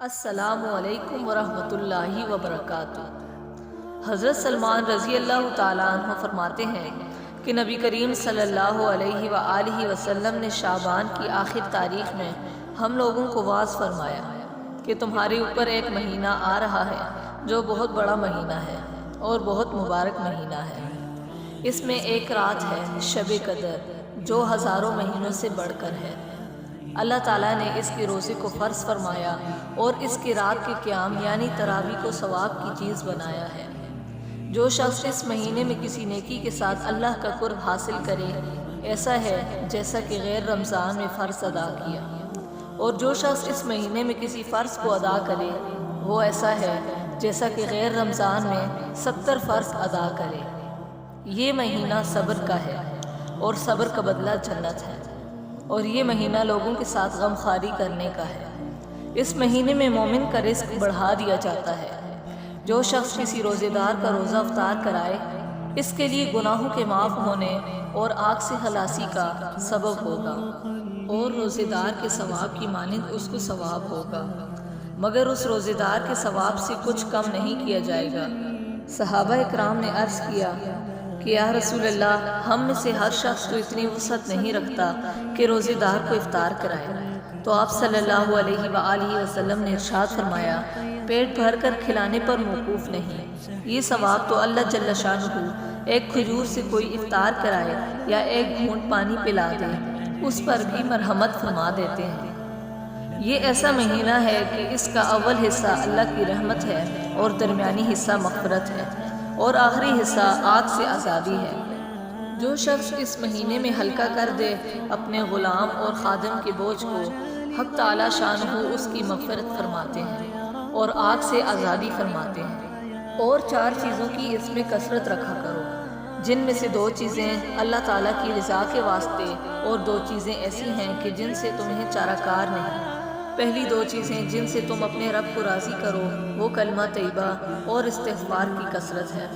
السلام علیکم ورحمۃ اللہ وبرکاتہ۔ حضرت سلمان رضی اللہ تعالیٰ عنہ فرماتے ہیں کہ نبی کریم صلی اللہ علیہ وآلہ وسلم نے شعبان کی آخر تاریخ میں ہم لوگوں کو واعظ فرمایا کہ تمہارے اوپر ایک مہینہ آ رہا ہے جو بہت بڑا مہینہ ہے اور بہت مبارک مہینہ ہے۔ اس میں ایک رات ہے شب قدر جو ہزاروں مہینوں سے بڑھ کر ہے۔ اللہ تعالیٰ نے اس کے روزے کو فرض فرمایا اور اس کی رات کے قیام یعنی تراویح کو ثواب کی چیز بنایا ہے۔ جو شخص اس مہینے میں کسی نیکی کے ساتھ اللہ کا قرب حاصل کرے ایسا ہے جیسا کہ غیر رمضان میں فرض ادا کیا، اور جو شخص اس مہینے میں کسی فرض کو ادا کرے وہ ایسا ہے جیسا کہ غیر رمضان میں 70 فرض ادا کرے۔ یہ مہینہ صبر کا ہے اور صبر کا بدلہ جنت ہے، اور یہ مہینہ لوگوں کے ساتھ غم خواری کرنے کا ہے۔ اس مہینے میں مومن کا رزق بڑھا دیا جاتا ہے۔ جو شخص کسی روزے دار کا روزہ افطار کرائے اس کے لیے گناہوں کے معاف ہونے اور آگ سے خلاصی کا سبب ہوگا، اور روزے دار کے ثواب کی مانند اس کو ثواب ہوگا، مگر اس روزے دار کے ثواب سے کچھ کم نہیں کیا جائے گا۔ صحابہ اکرام نے عرض کیا کہ یا رسول اللہ، ہم میں سے ہر شخص تو اتنی وسعت نہیں رکھتا کہ روزے دار کو افطار کرائے۔ تو آپ صلی اللہ علیہ وآلہ وسلم نے ارشاد فرمایا، پیٹ بھر کر کھلانے پر موقوف نہیں، یہ ثواب تو اللہ جل شانہ ایک کھجور سے کوئی افطار کرائے یا ایک گھونٹ پانی پلا دے اس پر بھی مرحمت فرما دیتے ہیں۔ یہ ایسا مہینہ ہے کہ اس کا اول حصہ اللہ کی رحمت ہے اور درمیانی حصہ مغفرت ہے اور آخری حصہ آگ سے آزادی ہے۔ جو شخص اس مہینے میں ہلکا کر دے اپنے غلام اور خادم کے بوجھ کو، حق تعالی شانہ اس کی مغفرت فرماتے ہیں اور آگ سے آزادی فرماتے ہیں۔ اور 4 چیزوں کی اس میں کثرت رکھا کرو، جن میں سے 2 چیزیں اللہ تعالیٰ کی رضا کے واسطے اور 2 چیزیں ایسی ہیں کہ جن سے تمہیں چارہ کار نہیں۔ پہلی 2 چیزیں جن سے تم اپنے رب کو راضی کرو وہ کلمہ طیبہ اور استغفار کی کثرت ہے،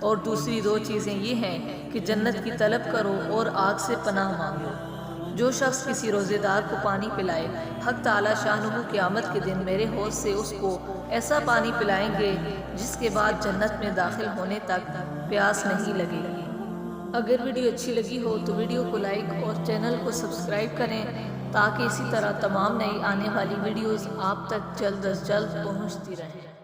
اور دوسری 2 چیزیں یہ ہیں کہ جنت کی طلب کرو اور آگ سے پناہ مانگو۔ جو شخص کسی روزے دار کو پانی پلائے، حق تعالی شانہ قیامت کے دن میرے حوض سے اس کو ایسا پانی پلائیں گے جس کے بعد جنت میں داخل ہونے تک پیاس نہیں لگے گی۔ اگر ویڈیو اچھی لگی ہو تو ویڈیو کو لائک اور چینل کو سبسکرائب کریں تاکہ اسی طرح تمام نئی آنے والی ویڈیوز آپ تک جلد از جلد پہنچتی رہیں۔